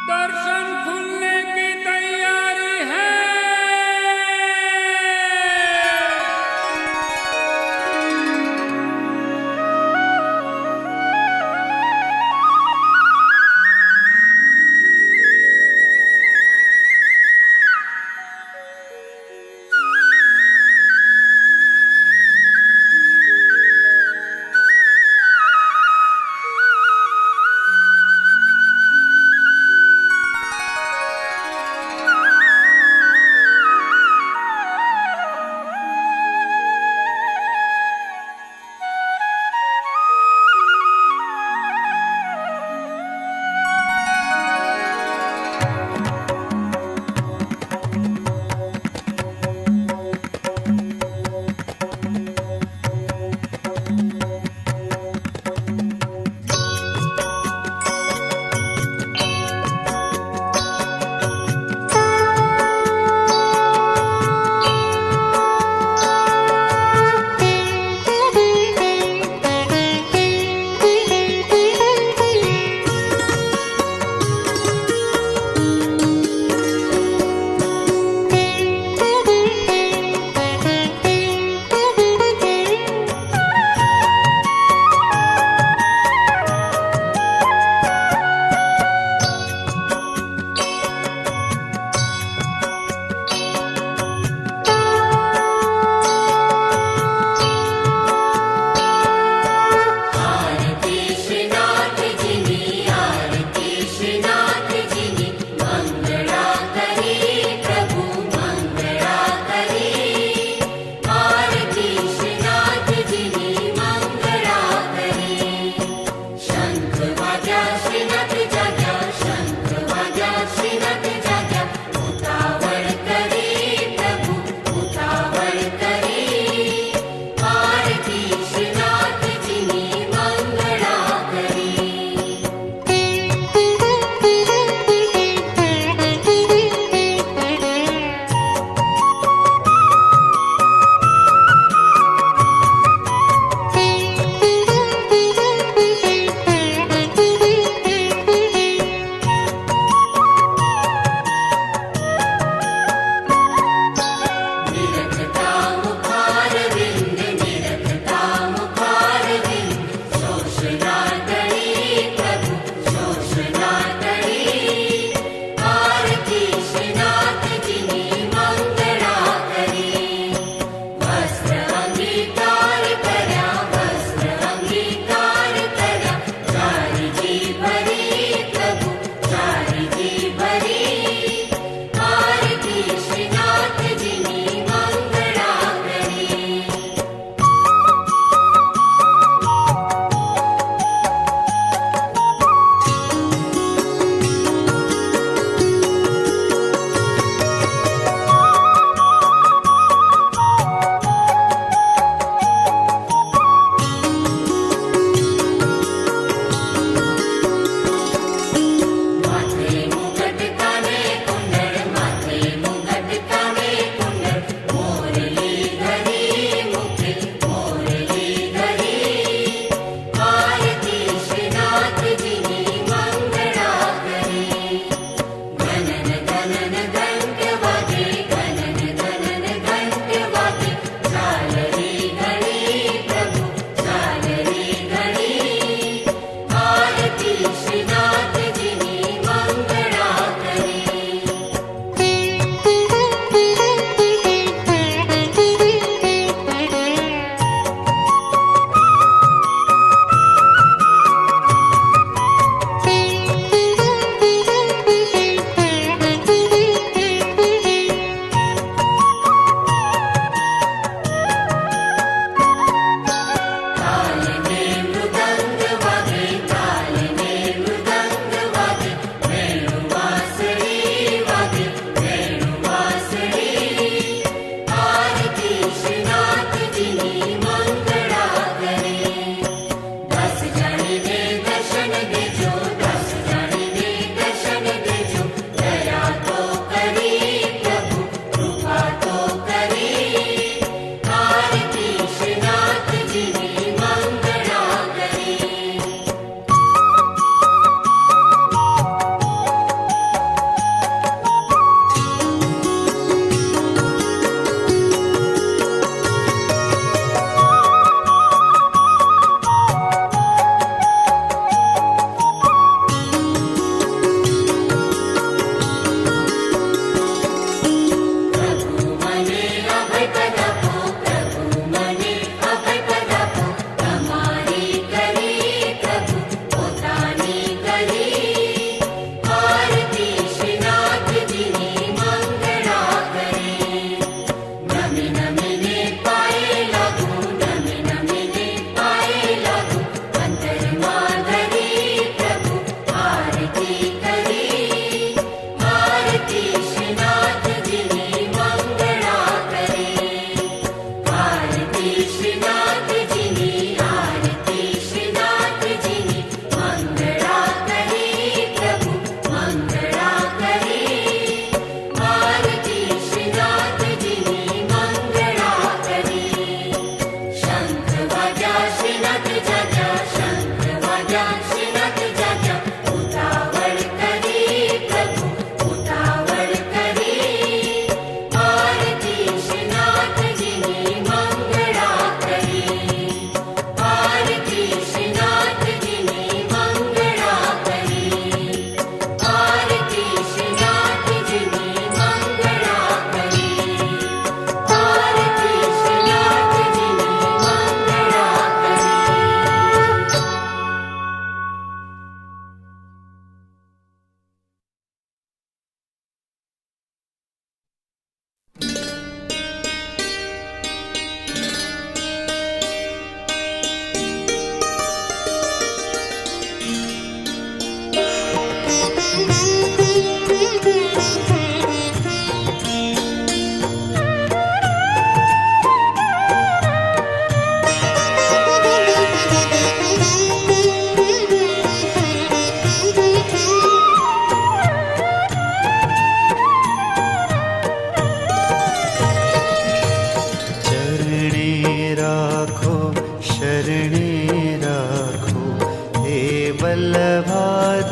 दर्शन खुलने की तैयारी है।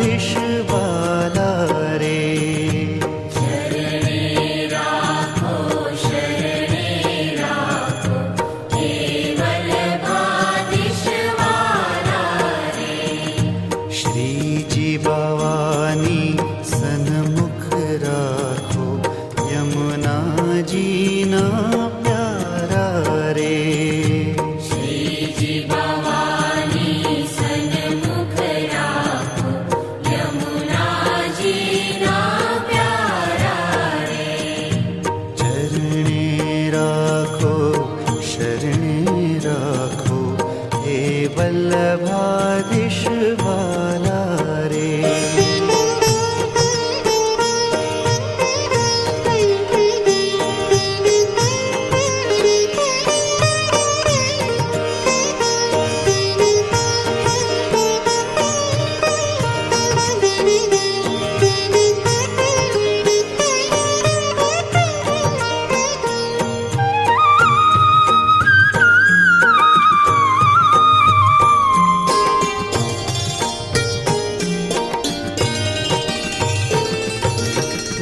वल्लभाधीश वाला रे। श्रीजी भवानी सन्मुख राखो, यमुना जी ना प्यारा रे। श्रीजी भवानी सन्मुख राखो, यमुना जी ना प्यारा रे। चरणे राखो शरणे राखो, हे वल्लभाधीश वाला रे।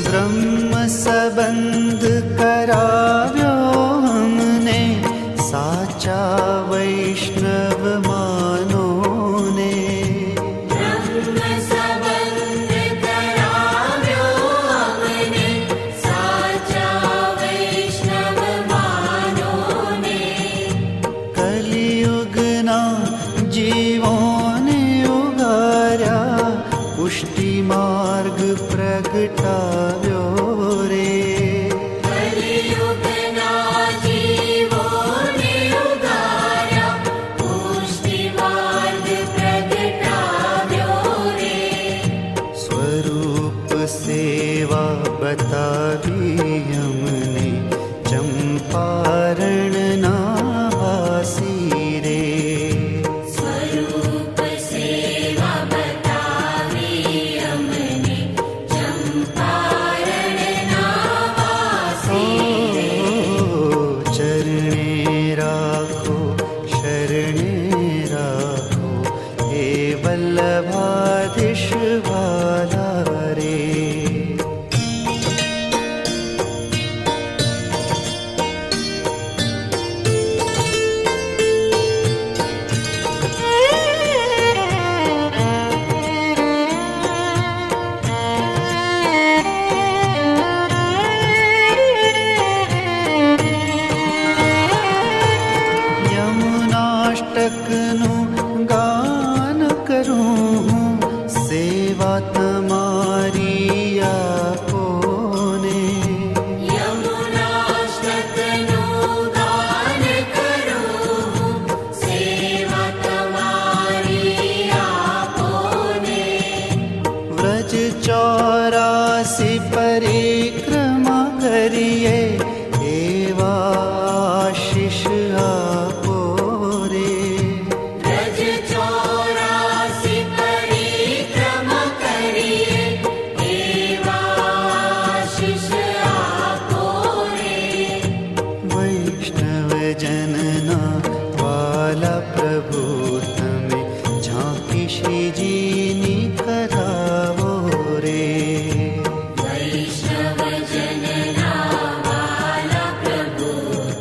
ब्रह्म संबंध कराव्यो हमने, साचा वैष्णव मानो ने। ब्रह्म संबंध कराव्यो हमने, साचा वैष्णव मानो ने। कलियुग ना जीवों ने उगार्या, पुष्टि मार्ग प्रगटाव्यो रे। कलियुग ना जीवों ने उगार्या, पुष्टि मार्ग प्रगटाव्यो रे। स्वरूप सेवा बतावी हमने, चंपारण ना वासी रे। स्वरूप सेवा बतावी हमने, चंपारण ना वासी रे। चरणे राखो शरणे राखो, हे वल्लभाधीश वाला रे। यमुनाष्टकનું ગાન કરું હું, સેવા તમારી આપોને। यमुनाष्टकનું ગાન કરું હું, સેવા તમારી આપોને। વ્રજ 84 પરિક્રમા કરીએ, એવા આશીષ આપો રે। વ્રજ 84 પરિક્રમા કરીએ, એવા આશીષ આપો રે। વૈષ્ણવ જનના વાલા પ્રભુ તમે, ઝાંકી શ્રીજીની કરાવો રે। વૈષ્ણવ જનના વાલા પ્રભુ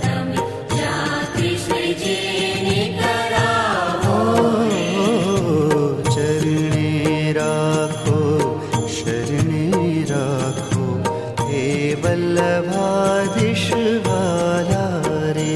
તમે, જાતિ શ્રીજીની કરાવો રે। ચરણે રાખો શરણે રાખો, હે વલ્લભાધીશ વાલા રે।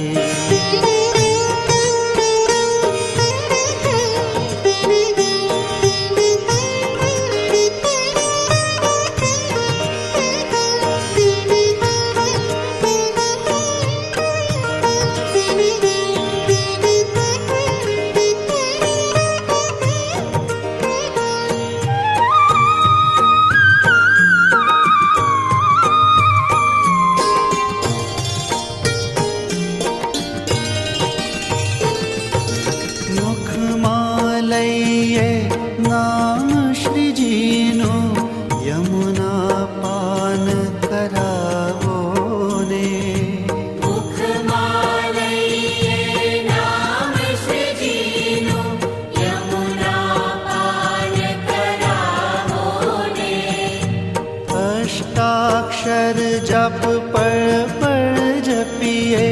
હર જપ પળ પળ જપીએ,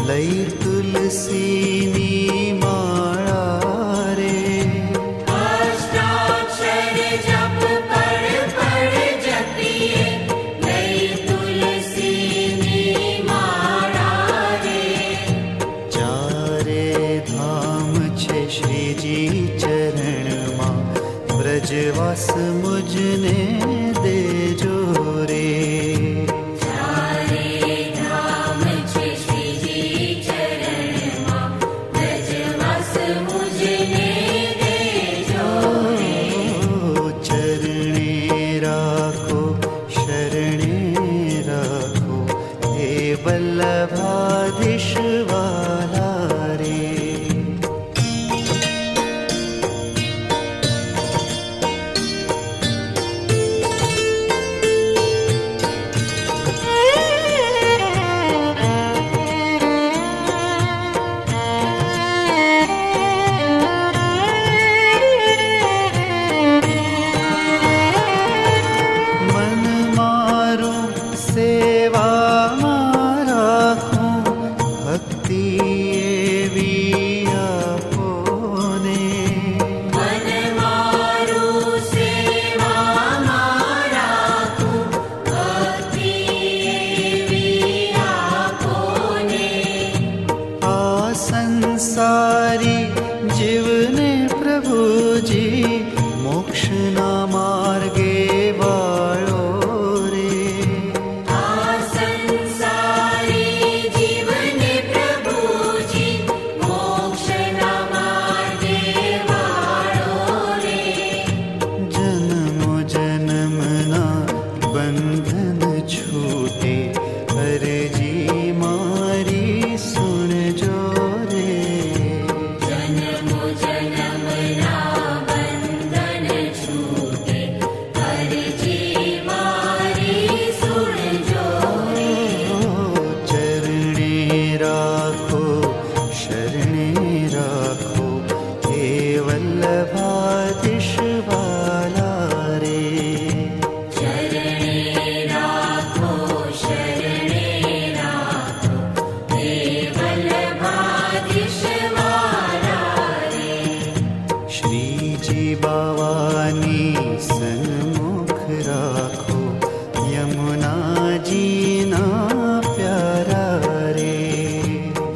લઈ તુલસીની માળા રે. અષ્ટાક્ષર જપ પળ પળ જપીએ, લઈ તુલસીની માળા રે. ચારે ધામ છે શ્રીજી ચરણમાં, વ્રજવાસ મુજને દેજો રે. ચારે ધામ છે શ્રીજી ચરણમાં, વ્રજવાસ મુજને દેજો રે. ચરણે રાખો શરણે રાખો, હે વલ્લભાધીશ વાલા રે. મન મારું સેવામાં રાખું, ભક્તિ એવી આપોને. મન મારું સેવામાં રાખું, ભક્તિ એવી આપોને. આ સંસારી જીવને પ્રભુજી, મોક્ષના માર્ગે વાળો રે. આ સંસારી જીવને પ્રભુજી, મોક્ષના માર્ગે વાળો રે. જન્મો જન્મના બંધન છૂટે, અરજી મારી સુણજો રે. જન્મો જન્મના બંધન છૂટે, અરજી મારી સુણજો રે. ચરણે રાખો શરણે રાખો, હે વલ્લભાધીશ વાલા રે. ચરણે રાખો શરણે રાખો, હે વલ્લભાધીશ વાલા રે. શ્રીજી બાવાની સન્મુખ રાખો, યમુનાજીના પ્યારા રે.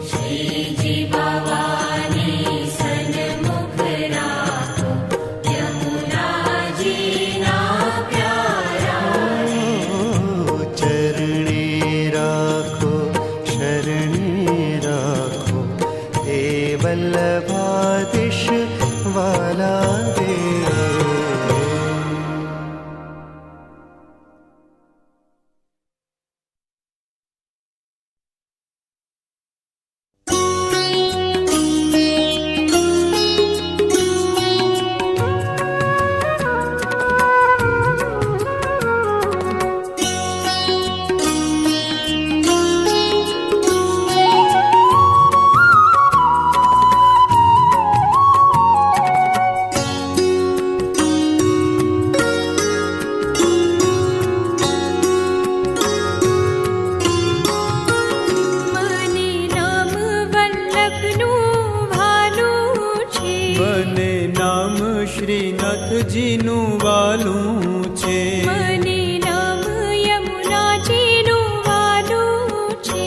શ્રીજી બાવાની સન્મુખ રાખો, યમુનાજીના પ્યારા રે. ચરણે રાખો શરણે રાખો, હે વલ્લભાધીશ વાલા રે. શ્રીનાથજીનું વાલું છે. મને નામ યમુનાજીનું વાલું છે.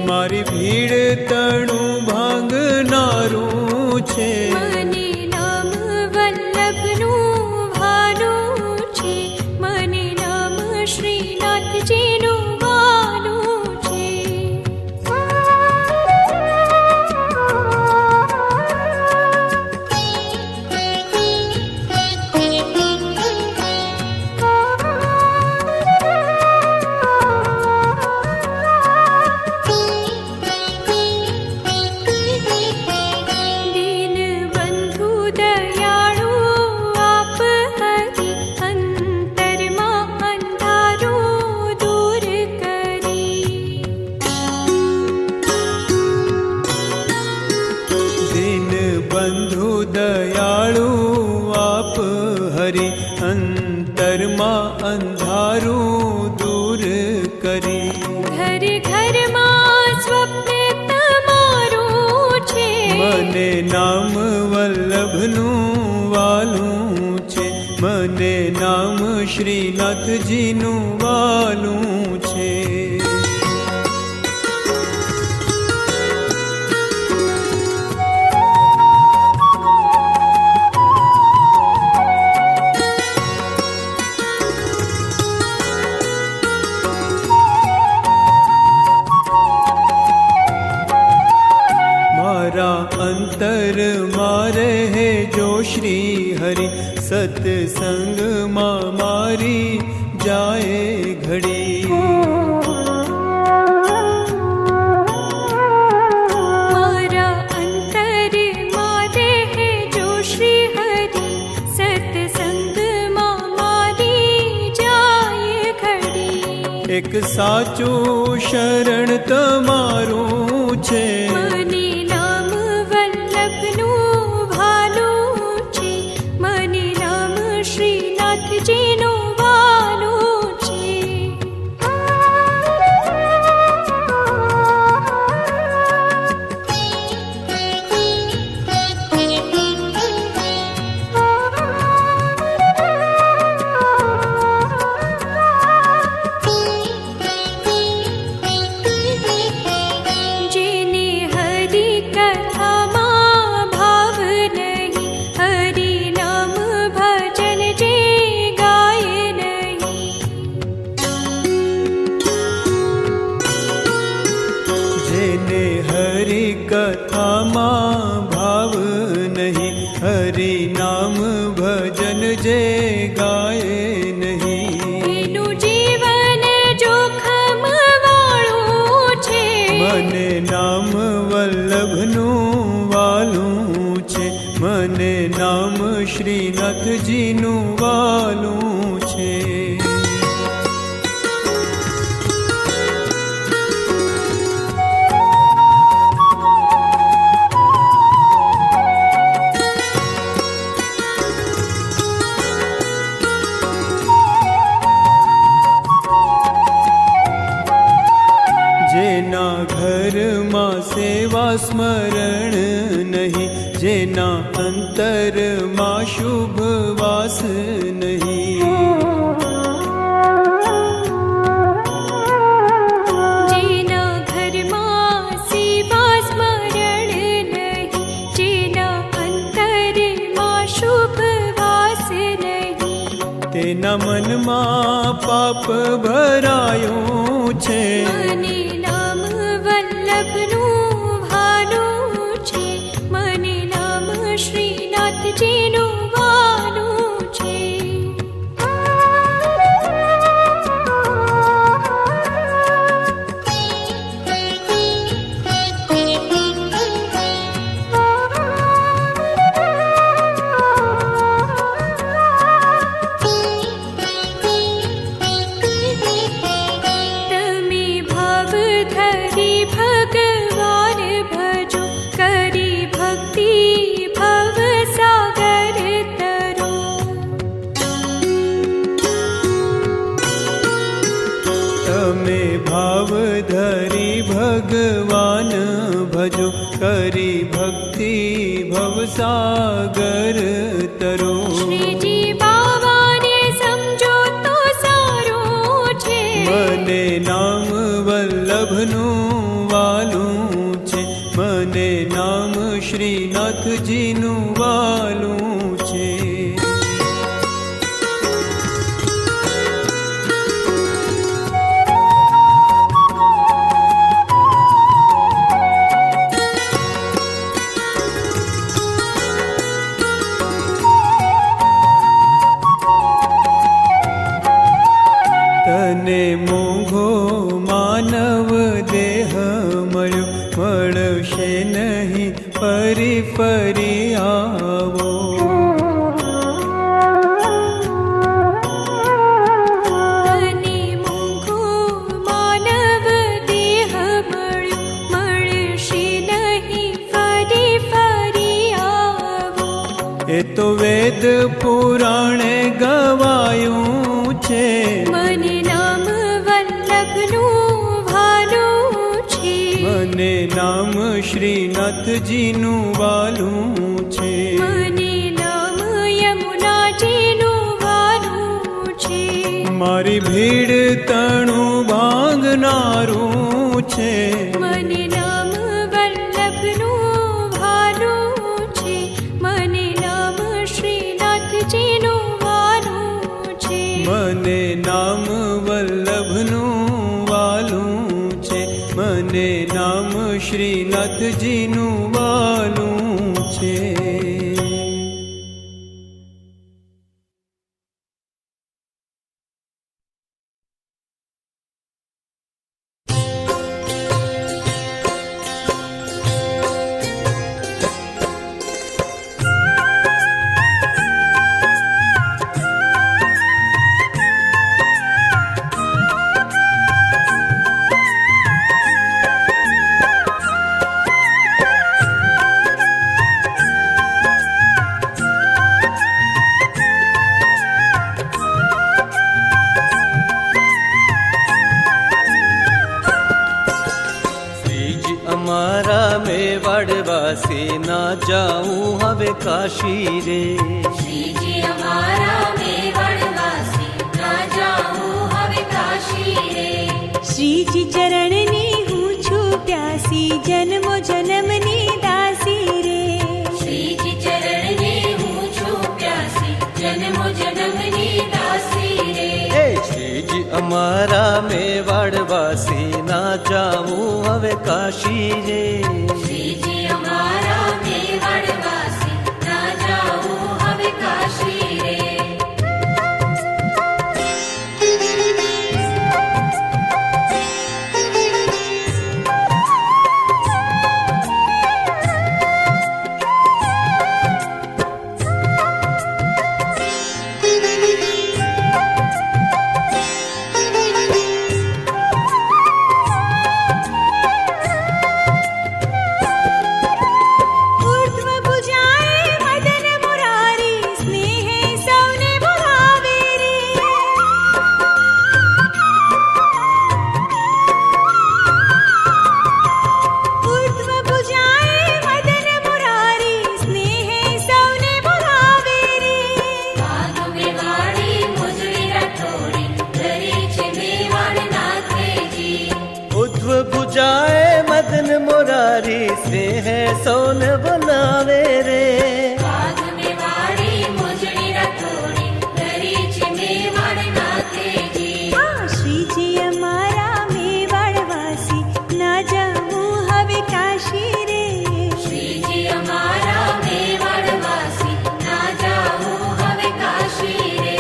મારી ભીડ તણું ભાંગનારું છે. મને નામ વલ્લભનું ભાલું છે. મને નામ શ્રીનાથજીનું વાલું છે. બંધુ દયાળુ આપ હરિ અંતરમાં અંધારું દૂર કરી. ઘર ઘરમાં સ્વપ્ન તમારું છે, મને નામ વલ્લભનું વાલું છે, મને નામ શ્રીનાથજીનું વાલું છે. અંતર મારે હે જો શ્રી હરિ, સત્સંગમાં મારી જાય ઘડી. મારા અંતર મારે હે જો શ્રી હરિ, સત્સંગમાં મારી જાય ઘડી. એક સાચું શરણ તમારું છે, મને નામ વલ્લભનું ભાલું છે, મને નામ શ્રીનાથજીનું વાલું છે. જેને હરિ કથામાં ભાવ નહીં, હરિ નામ ભજન જે ગાય નહીં. જેને હરિ કથામાં ભાવ નહીં, હરિ નામ ભજન જે ગાય નહીં. એનું જીવન જોખમ વાળું છે, મને નામ વલ્લભનું વાલું છે, મને નામ શ્રીનાથજીનું વાલું છે. જેના ઘરમાં સેવા સ્મરણ નહીં, જેના અંતરમાં શુભ વાસ નહીં. જેના ઘરમાં સેવા સ્મરણ નહીં, જેના અંતરમાં શુભ વાસ નહીં. તેના મનમાં પાપ ભરાયું છે, મને નામ વલ્લભનું ભાલું છે, મને નામ શ્રીનાથજીનું વાલું છે. તમે ભાવ ધરી ભગવાન ભજો, કરી ભક્તિ ભવ સાગર તરો. તમે ભાવ ધરી ભગવાન ભજો, કરી ભક્તિ ભવસાગર તરો. શ્રીજી બાવાને સમજો તો સારું છે, મને નામ વલ્લભનું વાલું છે, મને નામ શ્રીનાથજીનું વાલું છે. તને મોંઘો માનવ દેહ મળ્યો, મળશે નહીં ફરી ફરી આવો. તને મોંઘો માનવ દેહ મળ્યો, મળશે નહીં ફરી ફરી આવો. એ તો વેદ પુરાણે ગવાયું છે, મને નામ વલ્લભનું નામ શ્રીનાથજીનું વાલું છે. મને નામ યમુનાજીનું વાલું છે. મારી ભીડ તણું ભાંગનારું છે. મને નામ વલ્લભનું ભાલું છે. મને નામ શ્રીનાથજીનું વાલું છે. મને નામ વલ્લભનું વાલું છે. મને નામ શ્રીનાથજીનું વાલું છે. અમારા મેવાડવાસી ના જાઉં હવે કાશી રે. શ્રીજી અમારા મેવાડવાસી ના જાઉં હવે કાશી રે. શ્રીજી ચરણની હું છું પ્યાસી જન્મો જન્મની દાસી રે. શ્રીજી ચરણની હું છું પ્યાસી જન્મો જન્મની દાસી રે. હે શ્રીજી અમારા મેવાડવાસી ના જાઉં હવે કાશી રે. શ્રીજી અમારા મેવાડવાસી ના જાઉં હવે કાશી રે. ઉર્ધ્વ ભુજાએ મદન મુરારી સ્નેહે સૌને બોલાવે રે. ઉર્ધ્વ ભુજાએ મદન મુરારી સ્નેહે સૌને બોલાવે રે. ભાગ મેવાડી મુજળી રઠોડી ધરી છે મેવાડ નાથેજી. ઉદ્ધવ ભુજાએ મદન મોરારી સ્નેહ સૌન બનાવે રે. ભાગ મેવાડી મુજળી રઠોડી ધરી છે મેવાડ નાથેજી. આ શ્રીજી અમારા મેવાડવાસી ના જાઉં હવે કાશી રે. શ્રીજી અમારા મેવાડવાસી ના જાઉં હવે કાશી રે.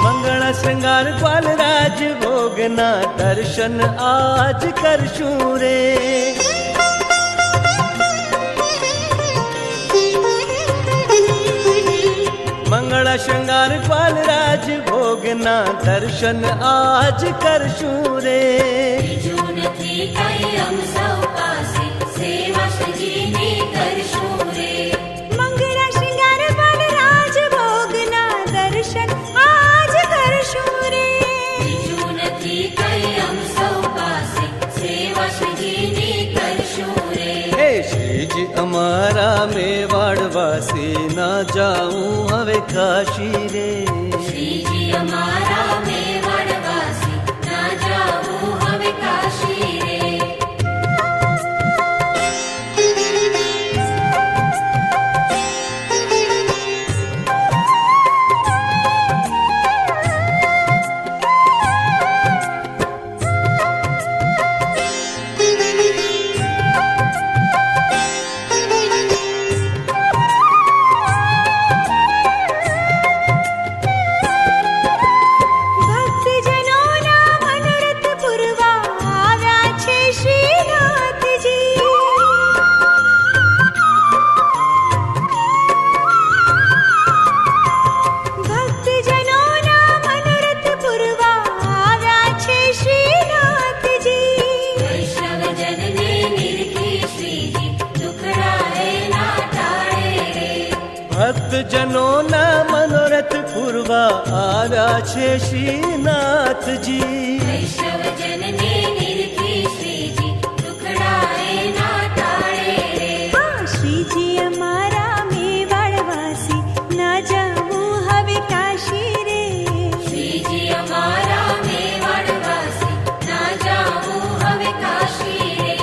મંગળ શૃંગાર ગ્વાલ રાજ ભોગના દર્શન આજ કરશું રે. મંગળ શૃંગાર ગ્વાલ રાજ ભોગના દર્શન આજ કરશું રે. બીજું નથી કઈ અમ સૌ પાસે સેવા શ્રીજીની કરશું રે. મંગળા શૃંગાર બાલ રાજ ભોગના દર્શન આજ કરશું રે. બીજું નથી કઈ અમ સૌ પાસે સેવા શ્રીજીની કરશું રે. હે શ્રીજી અમારા મેવાડવાસી ના જાઉં હવે કાશી રે. શ્રીજી અમારા મેવાડવાસી ના જાઉં હવે કાશી રે. ભક્તજનોના મનોરથ પૂરવા આવ્યા છે શ્રીનાથજી. વૈષ્ણવજનને નિરખી શ્રીજી દુખડાએ ના ટાળે રે. આ શ્રીજી અમારા મેવાડવાસી ના જાવું હવે કાશી રે. શ્રીજી અમારા મેવાડવાસી ના જાવું હવે કાશી રે.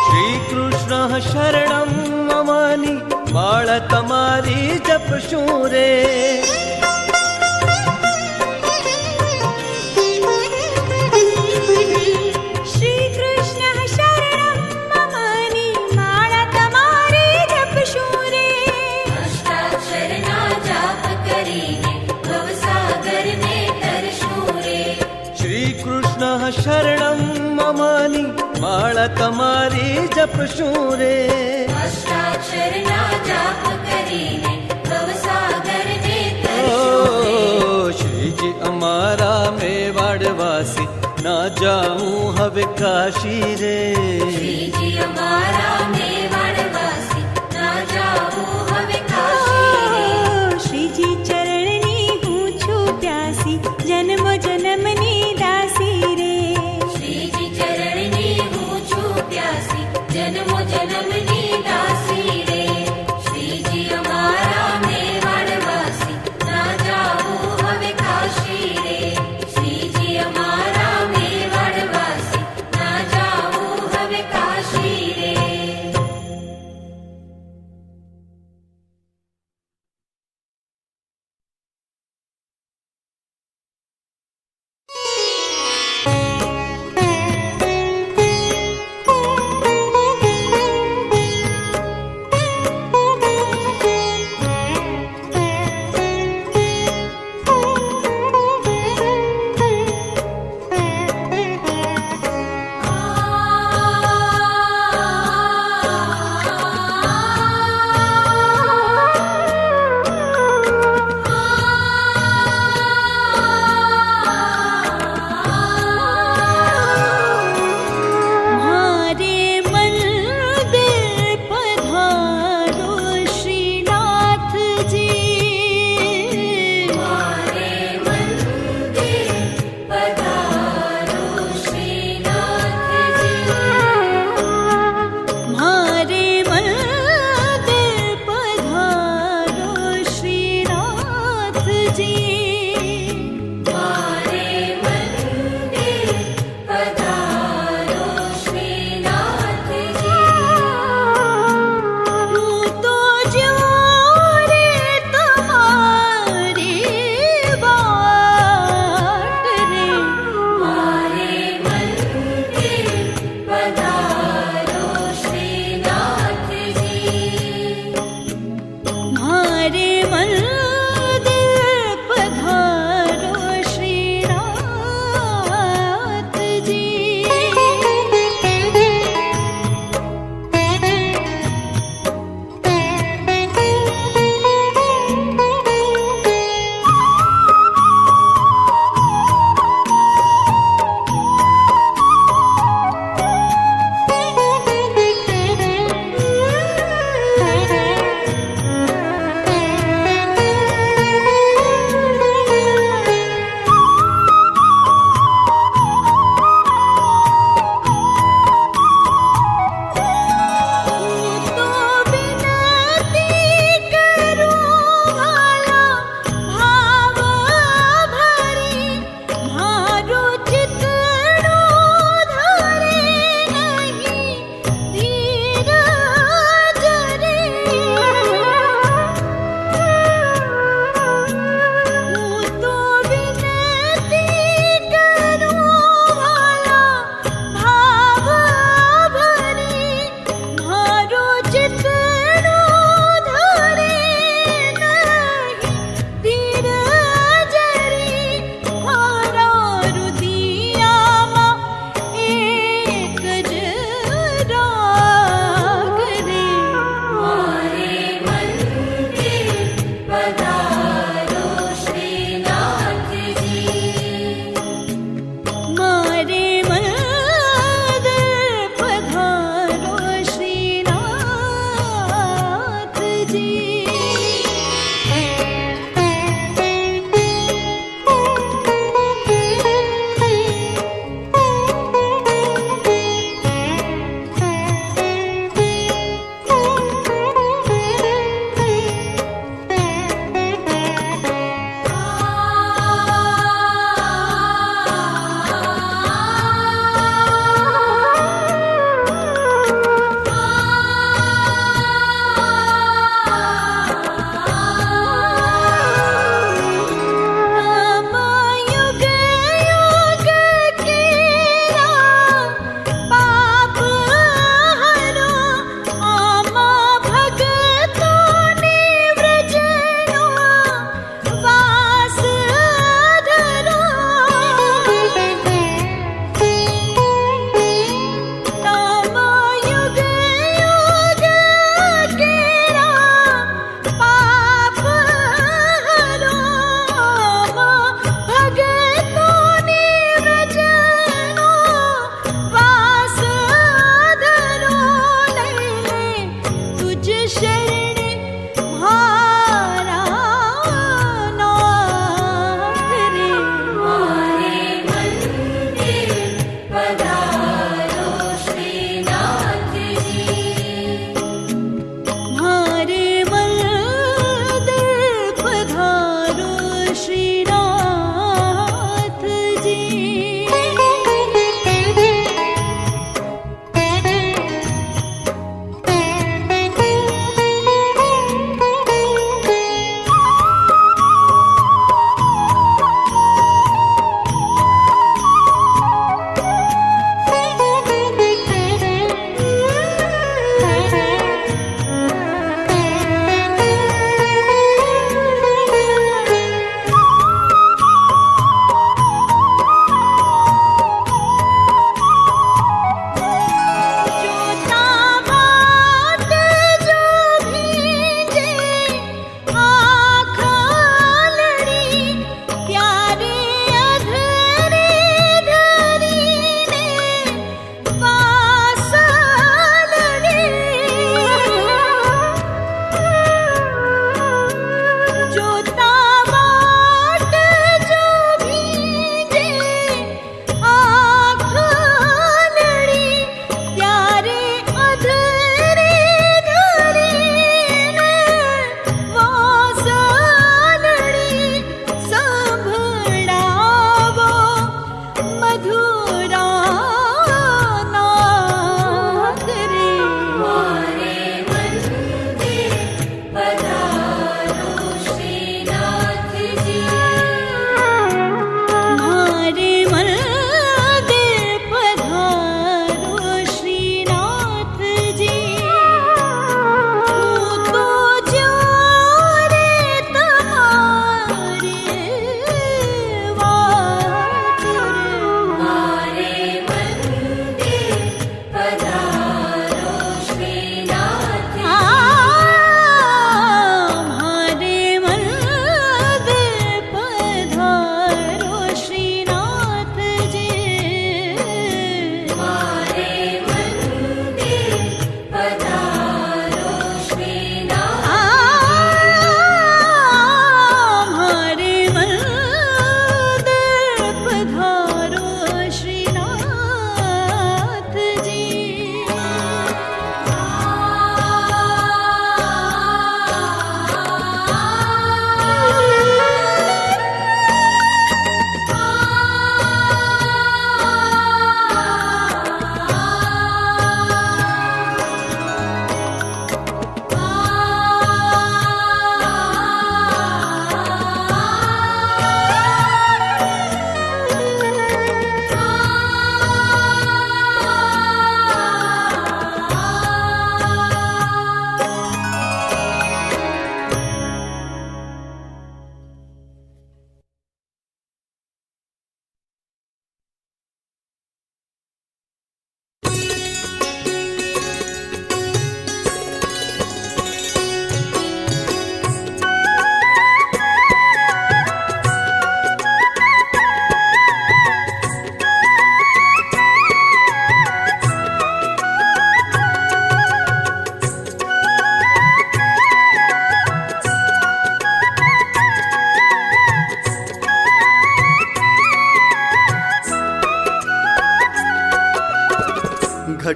શ્રી કૃષ્ણ શરણમ મમની માળ તમારી જપશું રે. શ્રી કૃષ્ણ શરણમ મમની માળા તમારી જપશું રે. અષ્ટાક્ષરના જાપ કરીને ભવસાગરને તરશું રે. શ્રી કૃષ્ણ શરણમ મમની માળ તમારી જપશું રે. અષ્ટાક્ષરના જાપ કરીને ભવસાગરને તરશું રે. ઓ શ્રીજી અમારા મેવાડવાસી ના જાઉં હવે કાશી રે. શ્રીજી અમારા મેવાડવાસી ના જાવું હવે કાશી રે. શ્રીજી ચરણની હું છું પ્યાસી જન્મ જન્મની દાસી રે. શ્રીજી ચરણની હું છું પ્યાસી જન્મો જન્મની દાસી રે. શ્રીજી અમારા મેવાડવાસી ના જાવું હવે કાશી રે. શ્રીજી અમારા મેવાડવાસી ના જાવું હવે કાશી રે.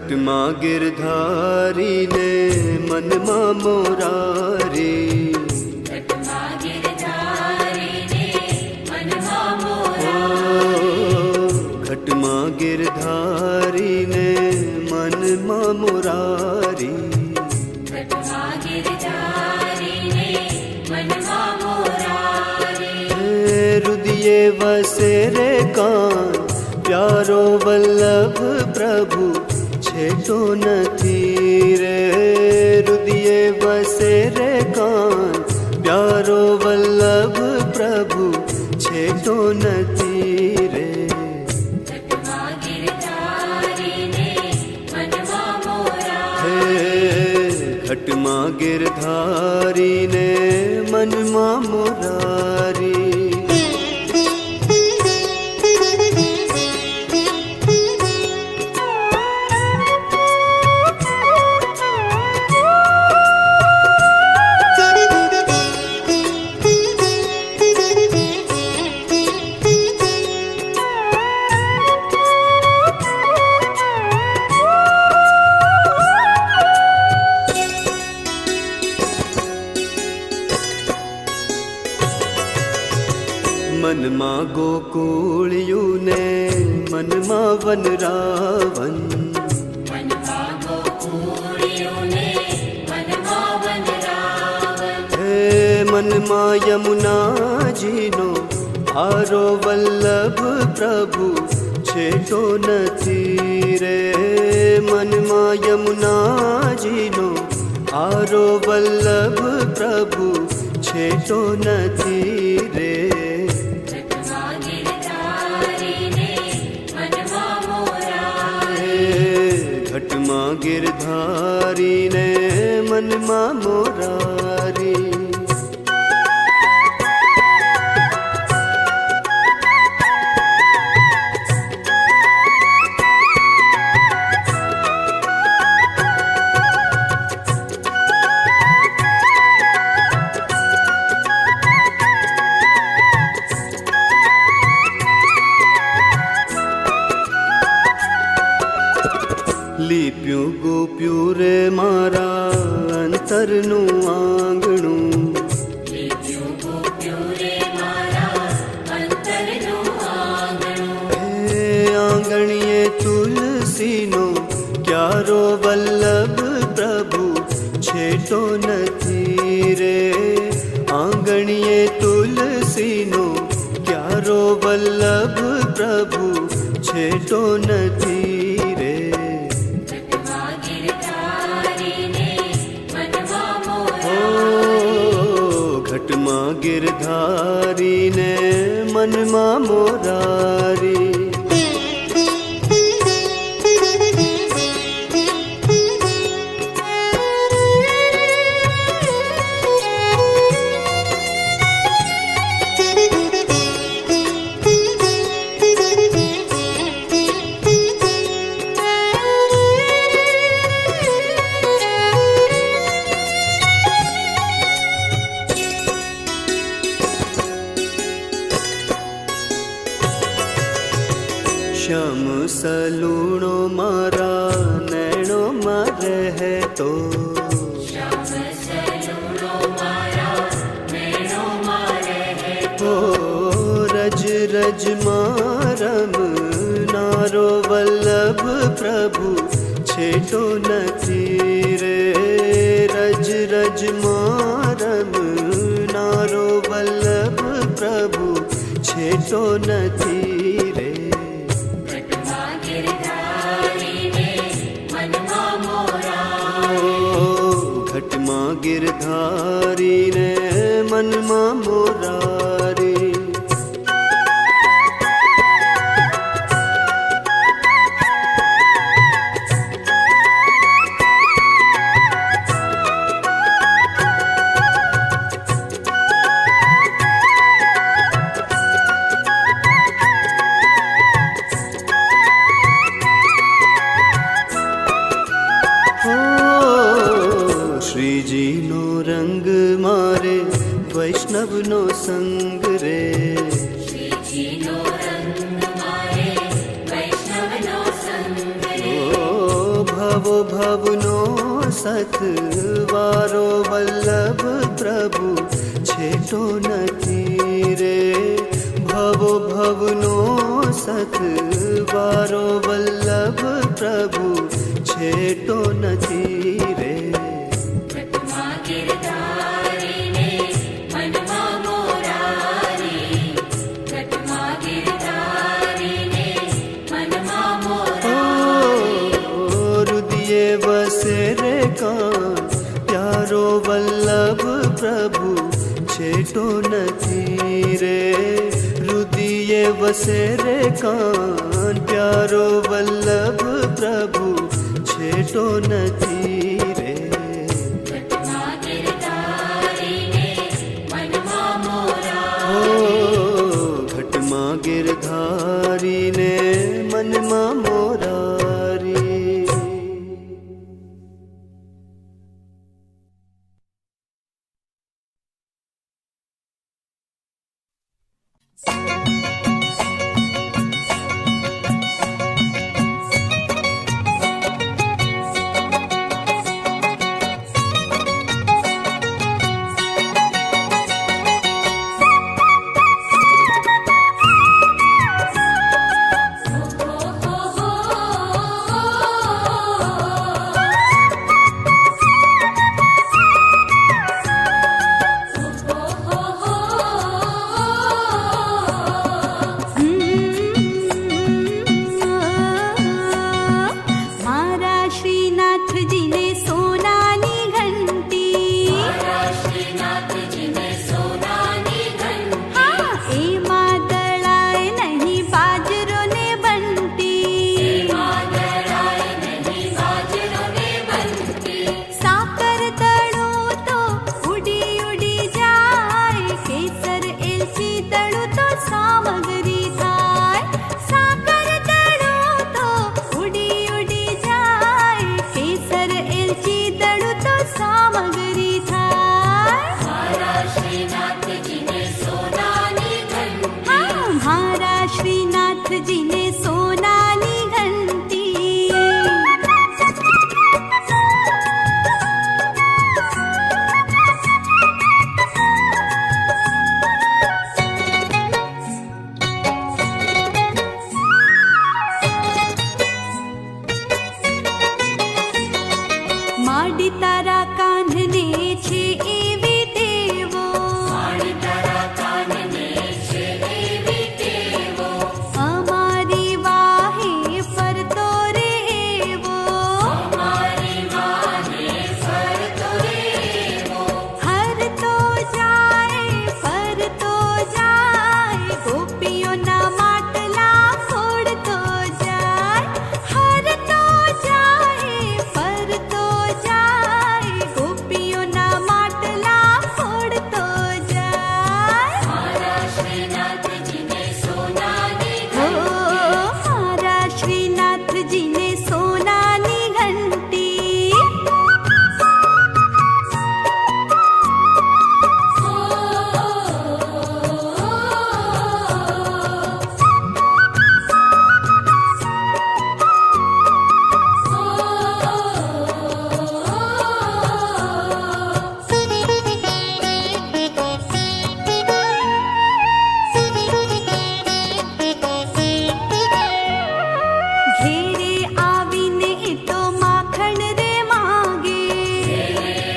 ઘટમાં ગિરધારીને મનમાં મોરારી, ઘટમાં ગિરધારીને મનમાં મોરારી, ઘટમાં ગિરધારીને મનમાં મોરારી, ઘટમાં ગિરધારીને મનમાં મોરારી. રુદિયે વસે રે કાન પ્યારો વલ્લભ પ્રભુ છેટો નથી રે. રુદિયે વસે રે કાન પ્યારો વલ્લભ પ્રભુ છેટો નથી રે. ઘટમાં ગિરધારીને મનમાં મોરારી, હે ઘટમાં ગિરધારીને મનમાં મોરારી. મનમાં ગોકુળિયું ને મનમાં વનરાવન, મનમાં ગોકુળિયું ને મનમાં વનરાવન, હે મનમાં યમુનાજીનો આરો વલ્લભ પ્રભુ છેટો નથી રે. મનમાં યમુનાજીનો આરો વલ્લભ પ્રભુ છેટો નથી રે. ઘટમાં ગિરધારીને મનમાં મોરારી, ઘટમાં ગિરધારીને મનમાં મોરારી. લીપ્યું ગોપ્યું રે મારા અંતરનું આંગણું, લીપ્યું ગોપ્યું રે મારા અંતરનું આંગણું, હે આંગણીએ તુલસીનો ક્યારો વલ્લભ પ્રભુ છેટો નથી રે. આંગણીએ તુલસીનો ક્યારો વલ્લભ પ્રભુ છેટો નથી રે. ઘટમાં ગિરધારીને મનમાં ઓ મોરારી, ઘટમાં ગિરધારીને મનમાં મોરારી. શ્યામ સલૂણો મારા નૈણોમાં રહેતો, શ્યામ સલૂણો મારા નૈણોમાં રહેતો, રજ રજમાં રમનારો વલ્લભ પ્રભુ છેટો નથી રે. રજ રજમાં રમનારો વલ્લભ પ્રભુ છેટો નથી રે. ઘટમાં ગિરધારીને મનમાં મોરારી, ઘટમાં ગિરધારીને મનમાં મોરારી. શ્રીજીનો રંગ મારે વૈષ્ણવનો સંગ રે. શ્રીજીનો રંગ મારે વૈષ્ણવનો સંગ રે. ભવો ભવનો સતવારો વલ્લભ પ્રભુ છેટો નથી રે. ભવો ભવનો સતવારો વલ્લભ પ્રભુ છેટો નથી રે. ઘટમાં ગિરધારીને મનમાં મોરારી, ઘટમાં ગિરધારીને મનમાં મોરારી. રુદિયે વસે રે કાન પ્યારો વલ્લભ પ્રભુ છેટો નથી રે. રુદિયે વસે રે કાન પ્યારો વલ્લભ પ્રભુ છેટો નથી રે. ઘટમાં ગિરધારીને મનમાં મોરારી. ઓ ઘટમાં ગિરધારીને મનમાં મોરારી. મારા શ્રીનાથજીને સોનાની ઘંટી, શ્રીનાથજીને સોનાની ઘંટી. હા એમાં દળાય નહીં બાજરો ને બંટી. દળાય નહીં બાજરો ને બંટી. સાકર દળું તો ઉડી ઉડી જાય, કેસર એલચી દળું તો સામગ્રી થાય. સાકર દળું તો ઉડી ઉડી જાય, કેસર એલચી દળું તો સામગ્રી થાય. મારા શ્રીનાથજીને સોનાની ઘંટી. હા મારા શ્રીનાથજીને સોનાની ઘંટી. માડી તારા કાંધને છે એવી ટેવો, મારી તારા કાનને છે એવી ટેવો. અમારી વાહે ફરતો રે એવો. મારી વાહે ફરતો રેવો. હરતો જાય ફરતો જાય, ગોપીઓના માટલા ફોડતો જાય. હરતો જાય ફરતો જાય, ગોપીઓના માટલા ફોડતો જાય. મારા શ્રીનાથજીને સોનાની હો ઘંટી. મારા શ્રીનાથજીને સોનાની ઘંટી. ઘેરે આવીને એ તો માખણ રે માગે.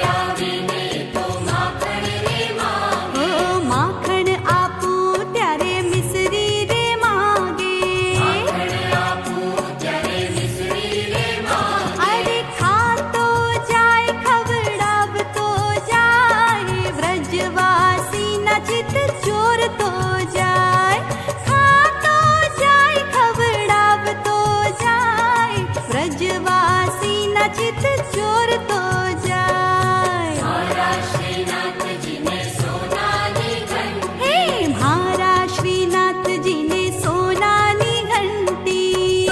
આવીને તો માખણ રે માંગે. ઓ માખણ આપું ત્યારે મિસરી રે માગે. માખણ આપું ત્યારે મિસરી રે માંગે. અરે ખાતો જાય ખવડાવતો જાય, વ્રજવાસીના ચિત્ત ચોરતો જાય. ખાતો જાય ખવડાવતો જાય, વ્રજવાસીના ચિત્ત ચોરતો જાય. મારા શ્રીનાથજીને સોનાની ઘંટી. હે મારા શ્રીનાથજીને સોનાની ઘંટી.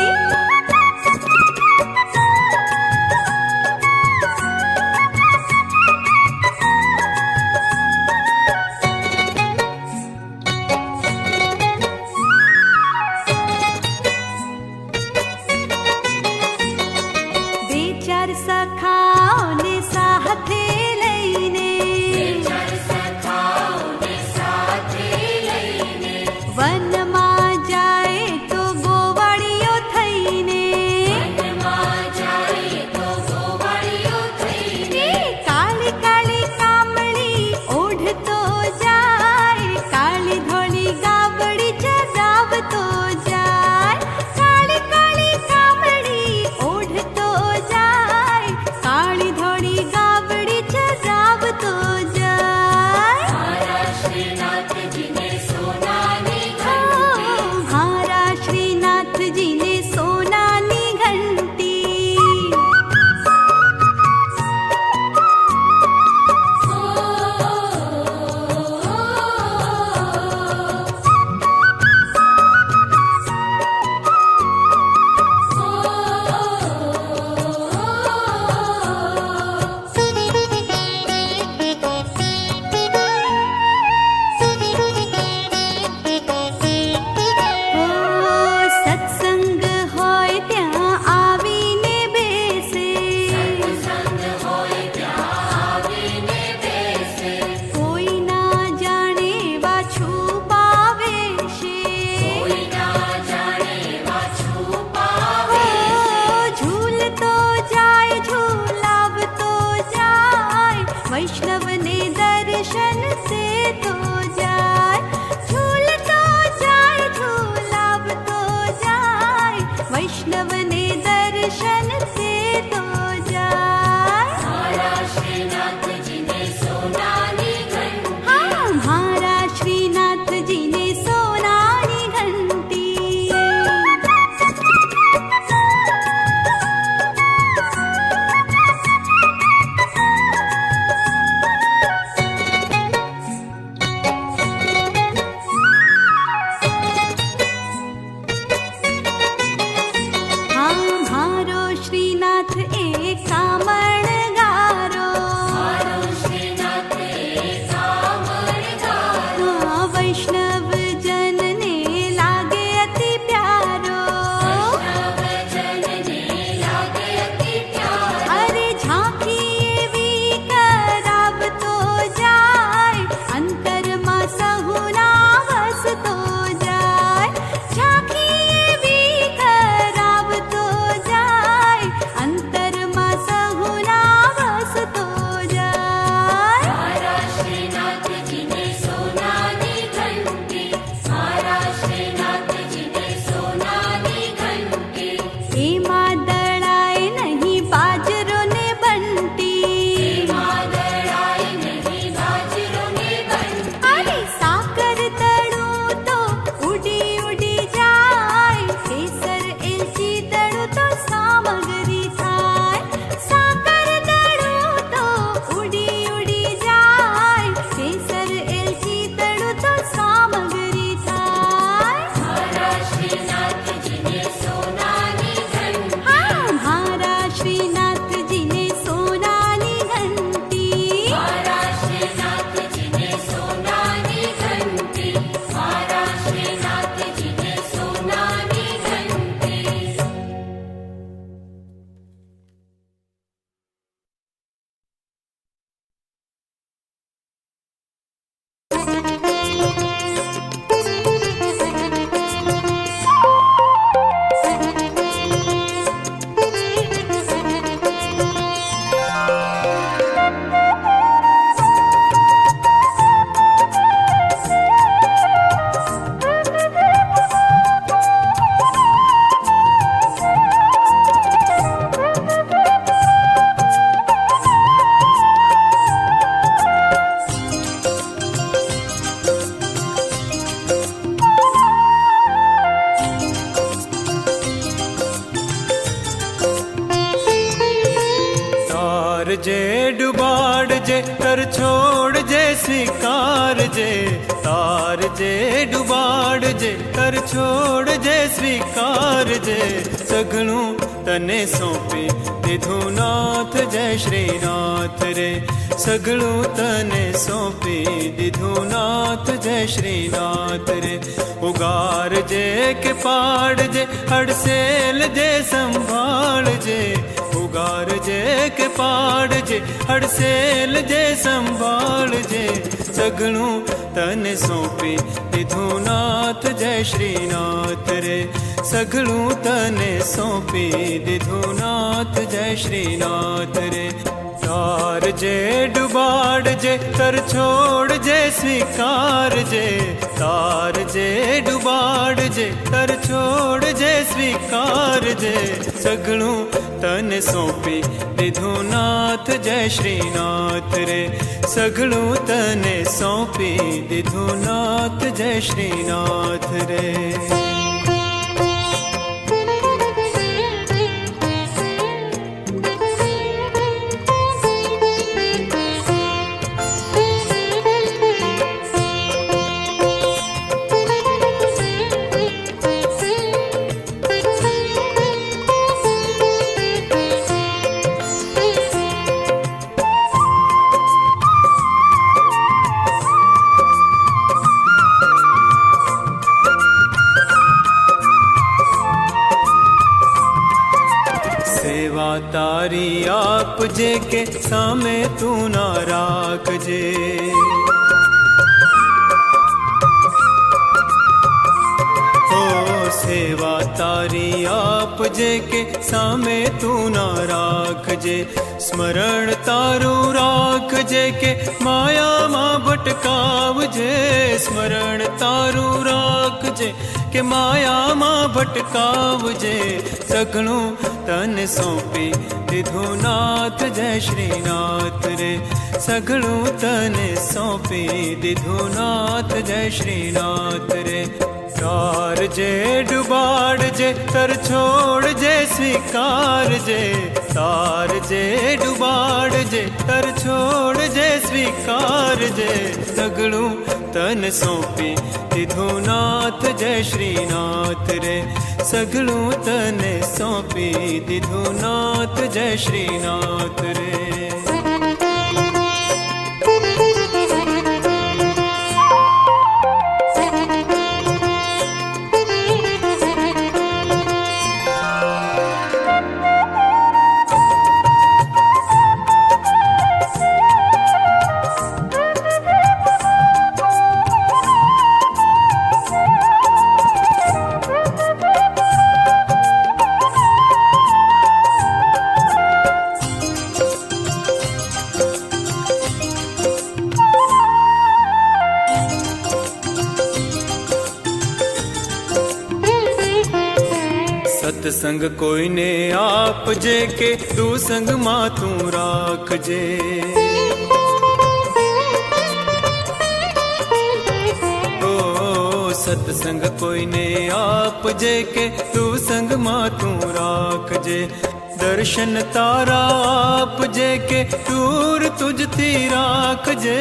जे कर छोड़ जे स्वीकार जे तार जे डुबाड़ जे कर छोड़ जे स्वीकार जे सगळूं तने सौंपी દીધું નાથ જય શ્રીનાથ રે સગળું તને સોંપી દીધું નાથ જય શ્રીનાથ રે ઉગારજે કે પાડજે હડસેલ જે સંભાળજે ઉગારજે કે પાડજે હડસેલ જે સંભાળજે સગળું તને સોંપી દીધું નાથ જય શ્રીનાથ રે સગળું તને સોંપી દીધું નાથ જય શ્રીનાથ રે તાર જે ડુબાડ જે કર છોડ જે સ્વીકાર જે તાર જે ડુબાડ જે કર છોડ જે સ્વીકાર જે સગળું તને સોંપી દીધું નાથ જય શ્રીનાથ રે સગળું તને સોંપી દીધું નાથ જય શ્રીનાથ રે તારી આપજે કે સામે તું ના રાખજે સેવા તારી આપજે કે સામે તું ના રાખજે સ્મરણ તારું રાખજે કે માયામાં ભટકાવજે સ્મરણ તારું રાખજે કે માયામાં ભટકાવજે સઘળું તને સોંપી દીધું નાથ જય શ્રીનાથ રે સઘળું તને સોંપી દીધું નાથ જય શ્રીનાથ રે તાર જે ડુબાડ જે કર છોડ જે સ્વીકાર જે તાર જે ડુબાડ જે કર છોડ જે સ્વીકાર જે સઘળું તને સોંપી દીધું નાથ જય શ્રીનાથ રે સઘળું તને સોંપી દીધું નાથ જય શ્રીનાથ રે સત્સંગ કોઈને આપજે કે તું સંગમાં તું રાખજે સત્સંગ કોઈને આપજે કે તું સંગમાં તું રાખજે દર્શન તારા આપજે કે દૂર તુજથી રાખજે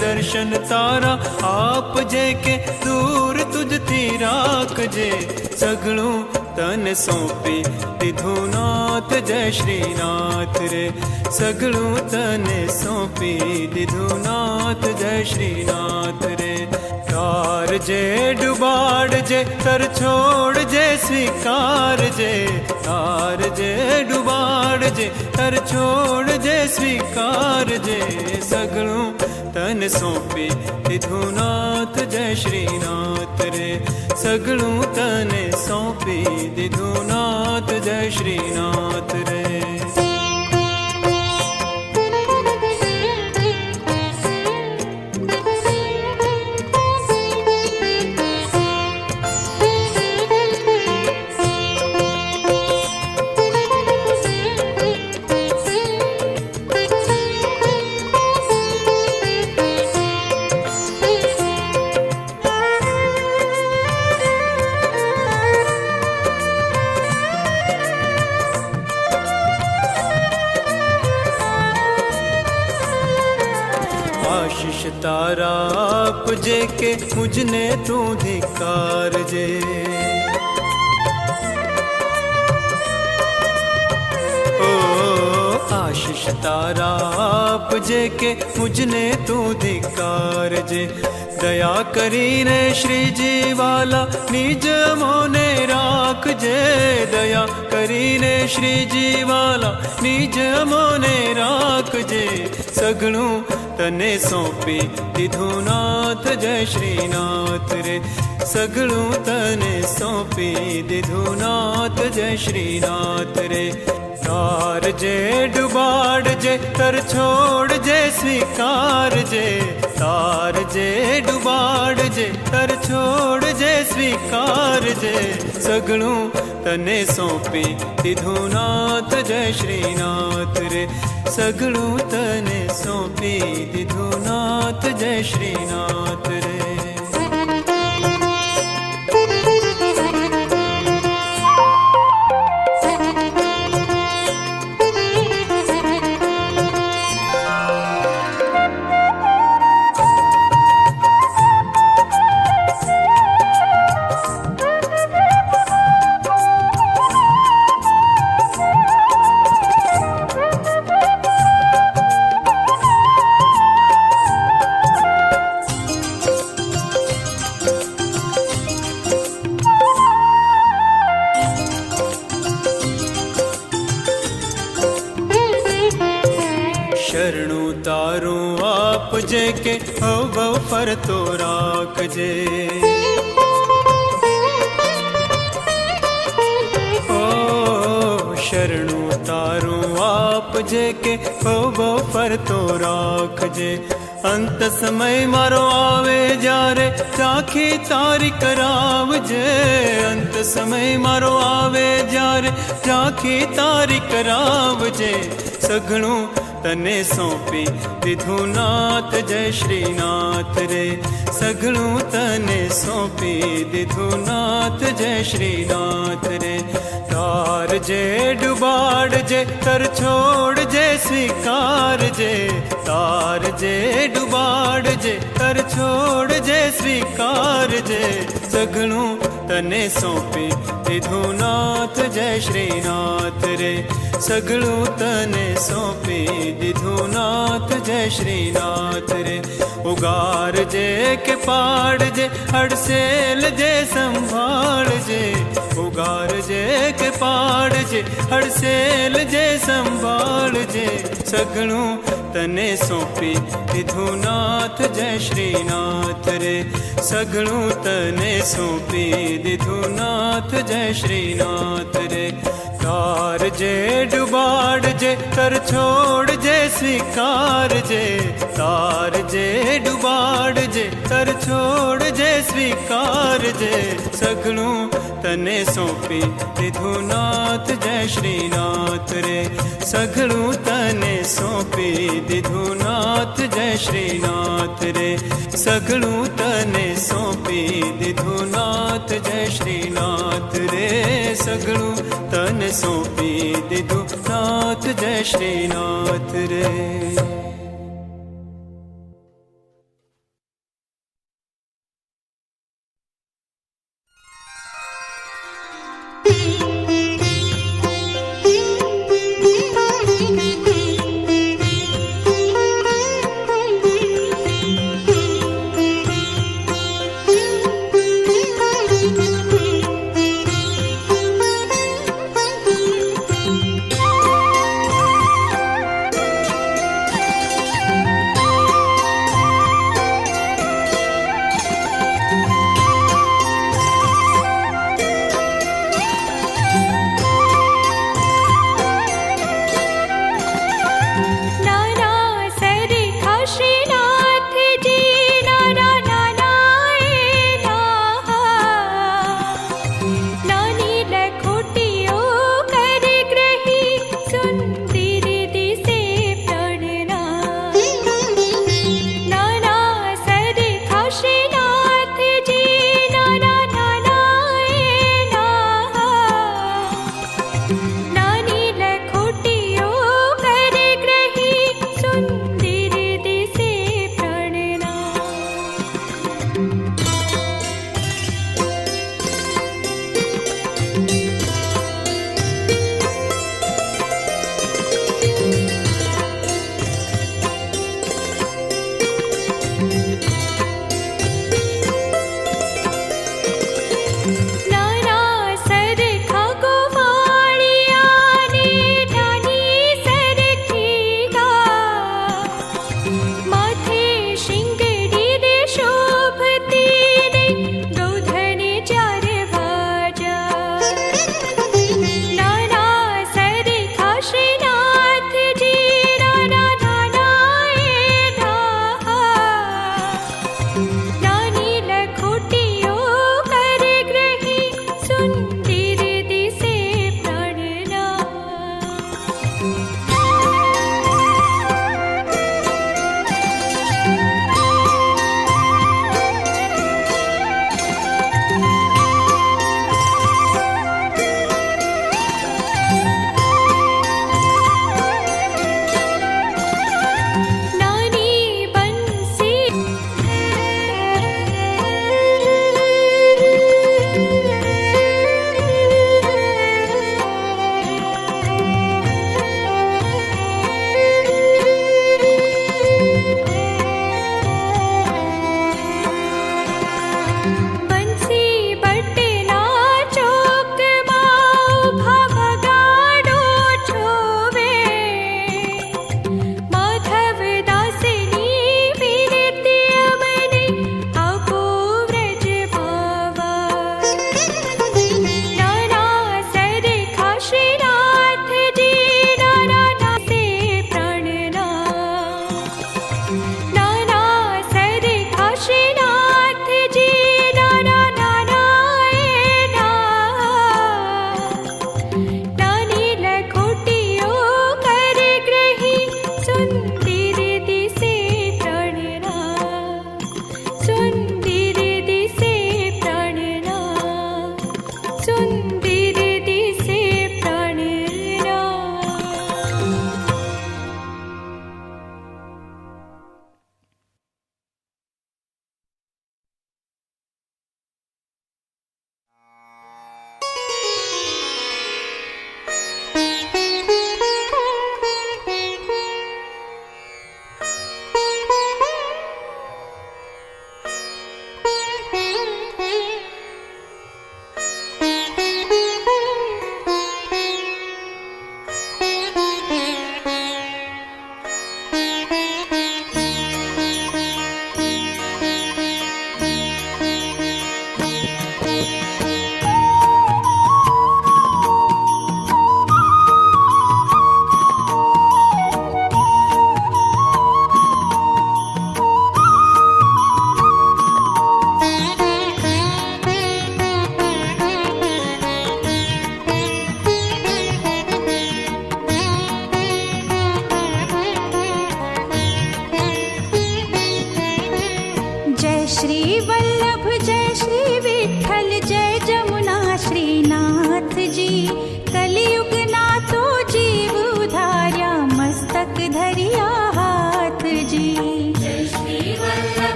દર્શન તારા આપજે કે દૂર તુજથી રાખજે સઘળું તને સોંપી દીધું નાથ જય શ્રીનાથ રે સઘળું તને સોંપી દીધું નાથ જય શ્રીનાથ રે તાર જે ડુબાડ જે કર છોડ જે સ્વીકાર જે તાર જે ડુબાડ જે કર છોડ જે સ્વીકાર જે સઘળું તને સોંપી દીધું નાથ જય શ્રીનાથ રે સઘળું તને સોંપી દીધું નાથ જય શ્રીનાથ રે तारा आपजे के मुझने तू धिकारजे। ओ आशीष तारा आपजे के मुझने तू धिकारजे। दया करीने श्रीजी वाला निज मोने राखजे। दया करीने श्रीजी वाला निज मोने राखजे। सगळुं तने सौंपी दीधुं नाथ जय श्रीनाथ रे। सगळुं तने सौंपी दीधुं नाथ जय श्रीनाथ रे। तारजे डुबाड़जे तर छोड़जे स्वीकारजे। तारजे डुबाड़जे तर छोड़जे स्वीकारजे। सगळुं तने सौंपी दीधुं नाथ जय श्रीनाथ रे। सगळुं तने सौंपी दीधुं नाथ जय श्रीनाथ रे। शरणु तारू आपजे के भव फरतो राखजे। ओ शरणु तारू आपजे के भव फरतो राखजे। अंत समय मारो आवे जारे राखी तारी करावजे। अंत समय मारो आवे जारे राखी तारी करावजे। सगळुं तने सौंपी दीधुं नाथ जय श्रीनाथ रे। सगळुं तने सौंपी दीधुं नाथ जय श्रीनाथ रे। तारजे डुबाड़जे कर छोड़जे स्वीकारजे। तारजे डुबाड़जे कर छोड़जे स्वीकारजे। सगळुं तने सौंपी दीधुं नाथ जय श्रीनाथ रे। सगळुं तने सौंपी दीधुं नाथ जय श्रीनाथ रे। उगारजे के पाड़जे हड़सेल जे संभाळजे। उगारजे के पाड़जे हड़सेल जे संभाळजे। सगळुं तने सौंपी दीधुं नाथ जय श्रीनाथ रे। सगळुं तने सौंपी दीधुं नाथ जय श्रीनाथ रे। तारजे डुबाड़जे कर छोड़जे स्वीकारजे। तारजे डुबाड़जे कर छोड़जे स्वीकारजे। सगळुं तने सौंपी दीधुं नाथ जय श्रीनाथ रे। सगळुं तने सौंपी दीधुं नाथ जय श्रीनाथ रे। सगळुं तने सौंपी दीधुं नाथ जय श्रीनाथ रे। सगळुं तने सौंपी दीधुं नाथ जय श्रीनाथ रे।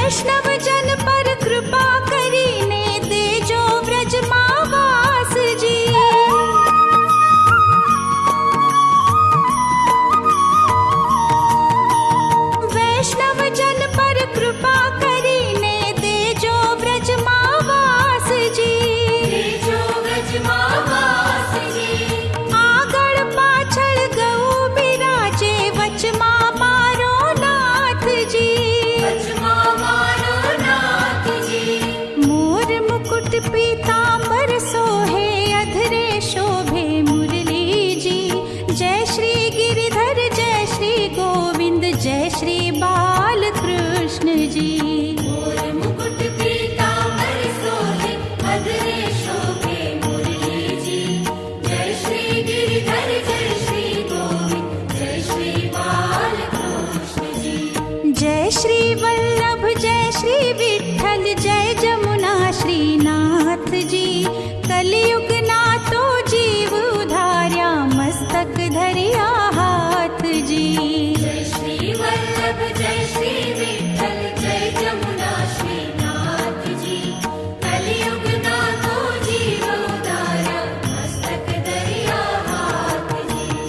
वैष्णव जन पर कृपा करीने तेजो व्रजમાં વાસજી वैष्णव जन पर कृपा करीने तेजो व्रजમાં વાસજી તેજો વ્રજમાં વાસજી આગળ પાછળ ગૌ બિરાજે વચમાં મારો નાથજી વચમાં મારો નાથજી મોર મુકુટ પીતાંબર સોહે અધરે શોભે મુરલીજી જય શ્રી ગિરિધર જય શ્રી ગોવિંદ જય શ્રી બાલકૃષ્ણજી મોર મુકુટ પીતાંબર સોહે અધરે શોભે મુરલીજી જય શ્રી ગિરિધર જય શ્રી ગોવિંદ જય શ્રી બાલકૃષ્ણજી જય શ્રી વલ્લભ જય શ્રી વિઠ્ઠલ જય જમુના શ્રીનાથજી કલિયુગના તો જીવ ઉધાર્યા મસ્તક ધર્યા હાથજી જય શ્રી વલ્લભ જય શ્રી વિઠ્ઠલ જય જમુના શ્રીનાથજી કલિયુગના તો જીવ ઉધાર્યા મસ્તક ધર્યા હાથજી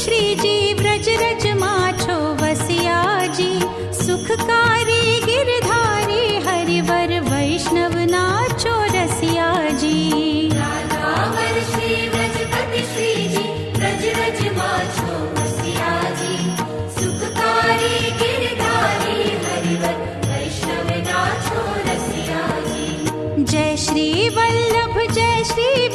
श्रीजी व्रज रज माछो वसियाजी सुखकारी गिरधारी हरिवर वैष्णव नाचो रसियाजी राधावर श्री व्रजपति श्रीजी व्रज रज माछो वसियाजी सुखकारी गिरधारी हरिवर वैष्णव नाचो रसियाजी जय श्री वल्लभ जय श्री